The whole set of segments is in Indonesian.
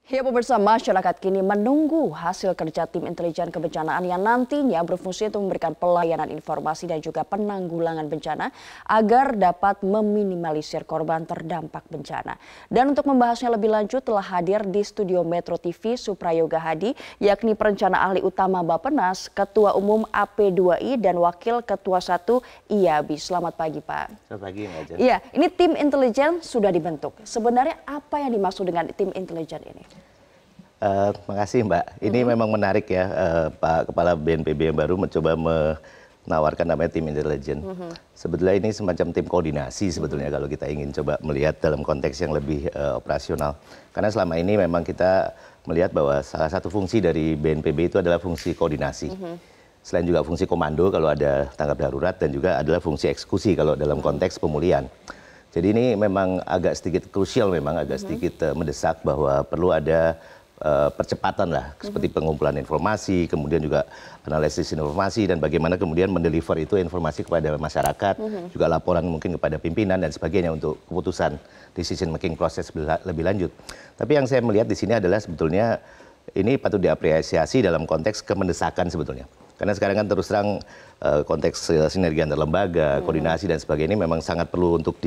Ya pemirsa, masyarakat kini menunggu hasil kerja tim intelijen kebencanaan yang nantinya berfungsi untuk memberikan pelayanan informasi dan juga penanggulangan bencana agar dapat meminimalisir korban terdampak bencana. Dan untuk membahasnya lebih lanjut telah hadir di studio Metro TV Suprayoga Hadi, yakni perencana ahli utama Bappenas, Ketua Umum AP2I dan Wakil Ketua 1 IABI. Selamat pagi Pak. Selamat pagi Mbak Jen. Iya, ini tim intelijen sudah dibentuk. Sebenarnya apa yang dimaksud dengan tim intelijen ini? Makasih Mbak. Ini memang menarik ya, Pak Kepala BNPB yang baru mencoba menawarkan namanya tim intelijen. Sebetulnya ini semacam tim koordinasi sebetulnya kalau kita ingin coba melihat dalam konteks yang lebih operasional. Karena selama ini memang kita melihat bahwa salah satu fungsi dari BNPB itu adalah fungsi koordinasi. Selain juga fungsi komando kalau ada tanggap darurat dan juga adalah fungsi eksekusi kalau dalam konteks pemulihan. Jadi ini memang agak sedikit krusial, memang agak sedikit mendesak bahwa perlu ada percepatan lah, seperti pengumpulan informasi, kemudian juga analisis informasi dan bagaimana kemudian mendeliver itu informasi kepada masyarakat, juga laporan mungkin kepada pimpinan dan sebagainya untuk keputusan decision making proses lebih lanjut. Tapi yang saya melihat di sini adalah sebetulnya ini patut diapresiasi dalam konteks kemendesakan sebetulnya. Karena sekarang kan terus terang konteks sinergi antar lembaga, koordinasi dan sebagainya ini memang sangat perlu untuk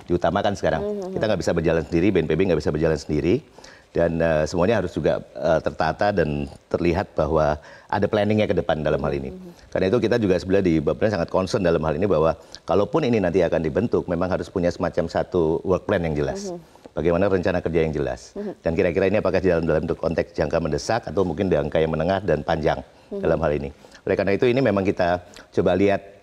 diutamakan sekarang. Kita nggak bisa berjalan sendiri, BNPB nggak bisa berjalan sendiri. Dan semuanya harus juga tertata dan terlihat bahwa ada planningnya ke depan dalam hal ini. Karena itu kita juga sebenarnya di Bappenas sangat concern dalam hal ini bahwa kalaupun ini nanti akan dibentuk, memang harus punya semacam satu work plan yang jelas. Bagaimana rencana kerja yang jelas. Dan kira-kira ini apakah dalam bentuk konteks jangka mendesak atau mungkin jangka yang menengah dan panjang dalam hal ini. Oleh karena itu ini memang kita coba lihat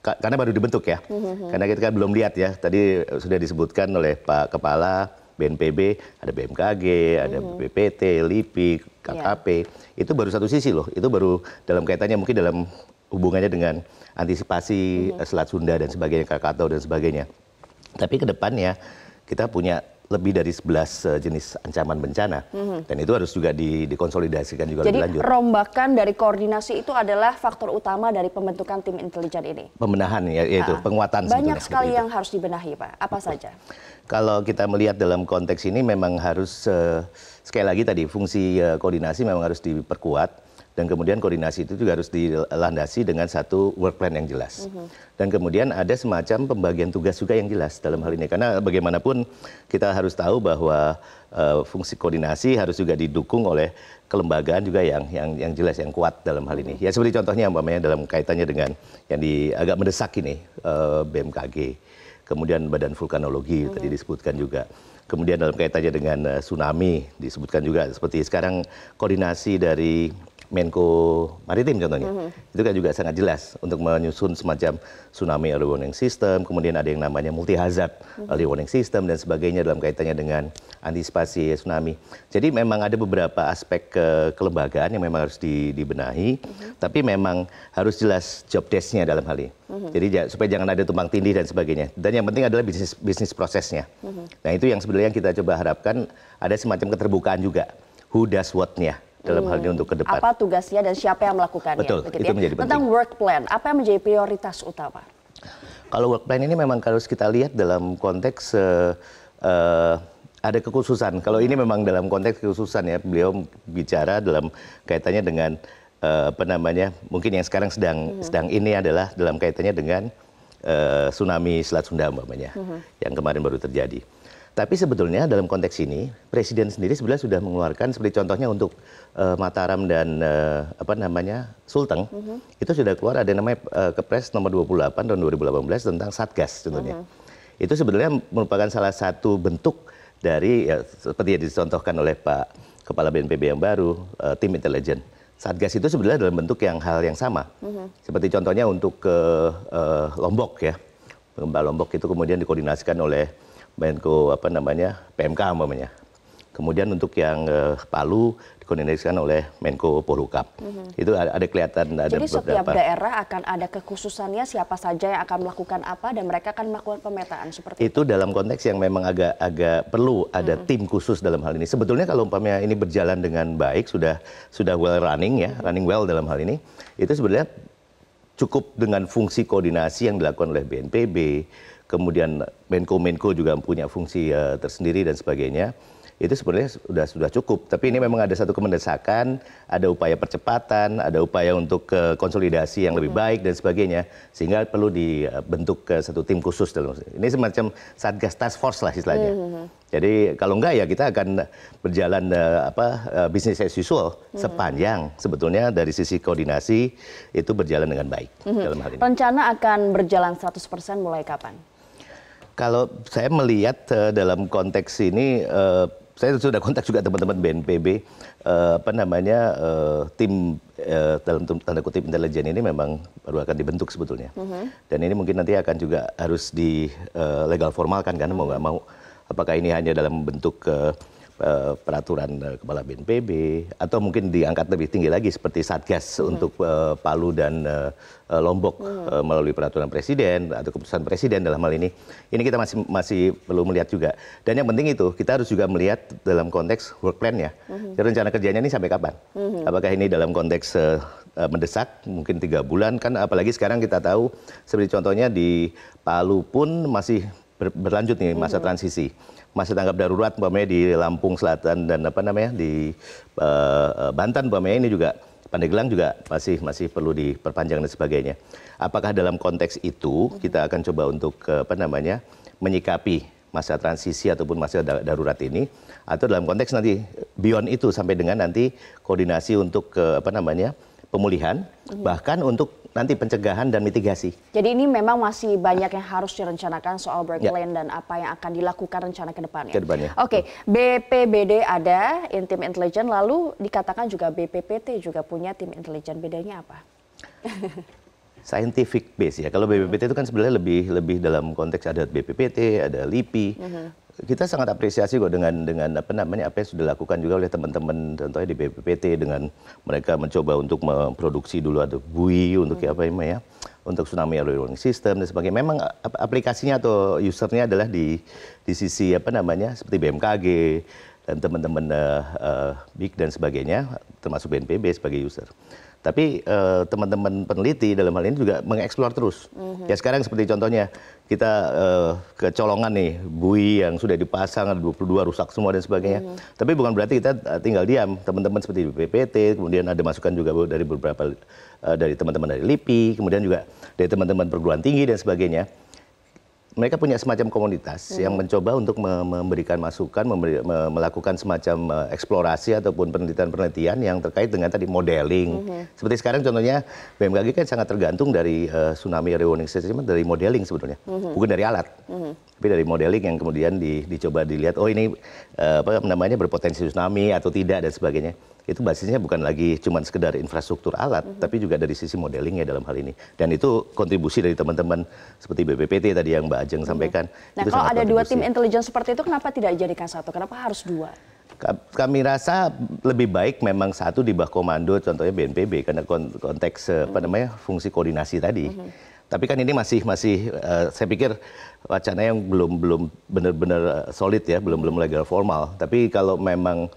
karena baru dibentuk ya. Karena kita belum lihat ya. Tadi sudah disebutkan oleh Pak Kepala BNPB, ada BMKG, ada BPT, LIPI, KKP, itu baru satu sisi loh, itu baru dalam kaitannya mungkin dalam hubungannya dengan antisipasi Selat Sunda dan sebagainya, Krakatau dan sebagainya. Tapi ke depannya kita punya lebih dari 11 jenis ancaman bencana dan itu harus juga dikonsolidasikan juga lebih lanjut. Jadi rombakan dari koordinasi itu adalah faktor utama dari pembentukan tim intelijen ini? Pembenahan yaitu penguatan. Banyak sekali yang harus dibenahi Pak, apa saja? Kalau kita melihat dalam konteks ini memang harus sekali lagi tadi fungsi koordinasi memang harus diperkuat. Dan kemudian koordinasi itu juga harus dilandasi dengan satu work plan yang jelas. Dan kemudian ada semacam pembagian tugas juga yang jelas dalam hal ini. Karena bagaimanapun kita harus tahu bahwa fungsi koordinasi harus juga didukung oleh kelembagaan juga yang jelas, yang kuat dalam hal ini. Ya seperti contohnya umpamanya dalam kaitannya dengan yang agak mendesak ini, BMKG. Kemudian Badan Vulkanologi tadi disebutkan juga. Kemudian dalam kaitannya dengan tsunami disebutkan juga. Seperti sekarang koordinasi dari Menko Maritim contohnya, itu kan juga sangat jelas untuk menyusun semacam tsunami early warning system, kemudian ada yang namanya multi hazard early warning system dan sebagainya dalam kaitannya dengan antisipasi tsunami. Jadi memang ada beberapa aspek kelembagaan yang memang harus dibenahi, tapi memang harus jelas job desk-nya dalam hal ini. Jadi supaya jangan ada tumpang tindih dan sebagainya. Dan yang penting adalah bisnis prosesnya. Nah itu yang sebenarnya kita coba harapkan ada semacam keterbukaan juga. Who does what-nya dalam hal ini untuk ke depan. Apa tugasnya dan siapa yang melakukannya. Betul, itu menjadi penting. Tentang work plan, apa yang menjadi prioritas utama? Kalau work plan ini memang harus kita lihat dalam konteks ada kekhususan. Kalau ini memang dalam konteks kekhususan ya, beliau bicara dalam kaitannya dengan mungkin yang sekarang sedang ini adalah dalam kaitannya dengan tsunami Selat Sunda umpamanya, yang kemarin baru terjadi. Tapi sebetulnya dalam konteks ini, Presiden sendiri sebenarnya sudah mengeluarkan seperti contohnya untuk Mataram dan Sulteng, itu sudah keluar ada namanya Kepres nomor 28 tahun 2018 tentang Satgas contohnya. Itu sebetulnya merupakan salah satu bentuk dari ya, seperti yang dicontohkan oleh Pak Kepala BNPB yang baru, tim intelijen. Satgas itu sebenarnya dalam bentuk hal yang sama. Seperti contohnya untuk Lombok ya, gempa Lombok itu kemudian dikoordinasikan oleh Menko PMK umpamanya. Kemudian untuk yang Palu dikoordinasikan oleh Menko Polhukam. Itu ada kelihatan ada Jadi beberapa. Setiap daerah akan ada kekhususannya siapa saja yang akan melakukan apa dan mereka akan melakukan pemetaan seperti itu. Dalam konteks yang memang agak perlu ada tim khusus dalam hal ini. Sebetulnya kalau umpamanya ini berjalan dengan baik, sudah well running ya, running well dalam hal ini, itu sebenarnya cukup dengan fungsi koordinasi yang dilakukan oleh BNPB, kemudian Menko juga punya fungsi tersendiri dan sebagainya. itu sebenarnya sudah cukup. Tapi ini memang ada satu kemendesakan, ada upaya percepatan, ada upaya untuk konsolidasi yang lebih baik dan sebagainya, sehingga perlu dibentuk satu tim khusus dalam ini semacam satgas task force lah istilahnya. Jadi kalau enggak ya kita akan berjalan business as usual sepanjang sebetulnya dari sisi koordinasi itu berjalan dengan baik dalam hal ini. Rencana akan berjalan 100% mulai kapan? Kalau saya melihat dalam konteks ini, saya sudah kontak juga teman-teman BNPB, tim dalam tanda kutip intelijen ini memang baru akan dibentuk sebetulnya. Dan ini mungkin nanti akan juga harus di legal formalkan kan, mau nggak mau. Apakah ini hanya dalam bentuk peraturan kepala BNPB atau mungkin diangkat lebih tinggi lagi seperti Satgas untuk Palu dan Lombok melalui peraturan presiden atau keputusan presiden dalam hal ini. Ini kita masih perlu melihat juga. Dan yang penting itu kita harus juga melihat dalam konteks work plan-nya. Rencana kerjanya ini sampai kapan? Apakah ini dalam konteks mendesak mungkin 3 bulan kan, apalagi sekarang kita tahu seperti contohnya di Palu pun masih berlanjut nih masa transisi. Masa tanggap darurat umpamanya di Lampung Selatan dan di Banten umpamanya ini juga Pandeglang juga masih perlu diperpanjang dan sebagainya. Apakah dalam konteks itu kita akan coba untuk menyikapi masa transisi ataupun masa darurat ini, atau dalam konteks nanti beyond itu sampai dengan nanti koordinasi untuk pemulihan, bahkan untuk nanti pencegahan dan mitigasi. Jadi ini memang masih banyak yang harus direncanakan soal work plan dan apa yang akan dilakukan rencana ke depannya. Oke, BPBD ada tim intelijen, lalu dikatakan juga BPPT juga punya tim intelijen. Bedanya apa? Scientific base ya. Kalau BPPT itu kan sebenarnya lebih dalam konteks ada BPPT, ada LIPI. Kita sangat apresiasi kok dengan apa yang sudah dilakukan juga oleh teman-teman contohnya di BPPT dengan mereka mencoba untuk memproduksi dulu ada BUI untuk untuk tsunami early warning system dan sebagainya. Memang aplikasinya atau usernya adalah di sisi seperti BMKG dan teman-teman BIG dan sebagainya termasuk BNPB sebagai user. Tapi teman-teman peneliti dalam hal ini juga mengeksplor terus. Ya sekarang seperti contohnya kita kecolongan nih BUI yang sudah dipasang ada 22 rusak semua dan sebagainya. Tapi bukan berarti kita tinggal diam. Teman-teman seperti BPPT, kemudian ada masukan juga dari beberapa dari teman-teman dari LIPI, kemudian juga dari teman-teman perguruan tinggi dan sebagainya. Mereka punya semacam komunitas yang mencoba untuk memberikan masukan, melakukan semacam eksplorasi ataupun penelitian-penelitian yang terkait dengan tadi modeling. Seperti sekarang contohnya BMKG kan sangat tergantung dari tsunami early warning system dari modeling sebetulnya, bukan dari alat, tapi dari modeling yang kemudian dicoba dilihat, oh ini berpotensi tsunami atau tidak dan sebagainya. Itu basisnya bukan lagi cuma sekedar infrastruktur alat, tapi juga dari sisi modelingnya dalam hal ini. Dan itu kontribusi dari teman-teman seperti BPPT tadi yang Mbak Ajeng sampaikan. Nah itu kalau ada 2 tim intelijen seperti itu, kenapa tidak dijadikan 1? Kenapa harus 2? Kami rasa lebih baik memang 1 di bawah komando contohnya BNPB karena konteks fungsi koordinasi tadi. Tapi kan ini masih saya pikir wacana yang belum benar-benar solid ya, belum legal formal. Tapi kalau memang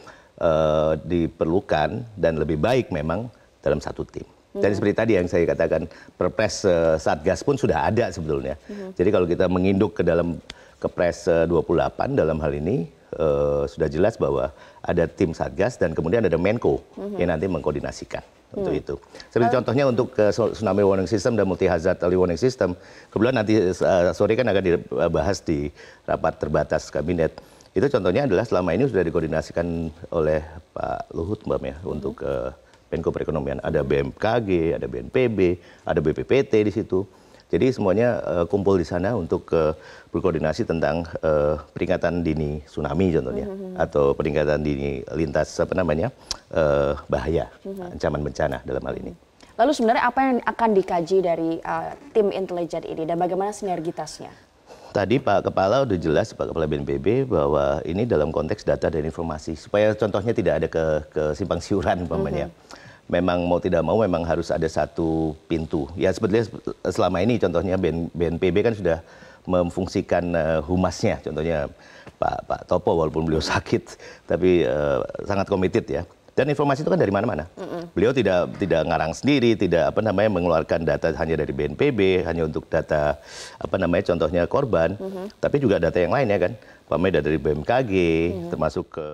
diperlukan dan lebih baik memang dalam 1 tim. Dan seperti tadi yang saya katakan, Perpres Satgas pun sudah ada sebetulnya. Jadi kalau kita menginduk ke dalam Kepres 28 dalam hal ini sudah jelas bahwa ada tim Satgas dan kemudian ada Menko yang nanti mengkoordinasikan untuk itu. Seperti contohnya untuk tsunami warning system dan multi hazard early warning system, kebetulan nanti sore kan akan dibahas di rapat terbatas kabinet. Itu contohnya adalah selama ini sudah dikoordinasikan oleh Pak Luhut untuk Menko Perekonomian. Ada BMKG, ada BNPB, ada BPPT di situ. Jadi semuanya kumpul di sana untuk berkoordinasi tentang peringatan dini tsunami contohnya, atau peringatan dini lintas bahaya, ancaman bencana dalam hal ini. Lalu sebenarnya apa yang akan dikaji dari tim intelijen ini dan bagaimana sinergitasnya? Tadi Pak Kepala udah jelas, Pak Kepala BNPB, bahwa ini dalam konteks data dan informasi. Supaya contohnya tidak ada kesimpang siuran umpamanya. Memang mau tidak mau memang harus ada 1 pintu. Ya sebetulnya selama ini contohnya BNPB kan sudah memfungsikan humasnya. Contohnya Pak Topo walaupun beliau sakit, tapi sangat committed ya. Dan informasi itu kan dari mana-mana. Beliau tidak ngarang sendiri, tidak mengeluarkan data hanya dari BNPB, hanya untuk data contohnya korban, tapi juga data yang lain ya kan. Pak Meda dari BMKG, termasuk ke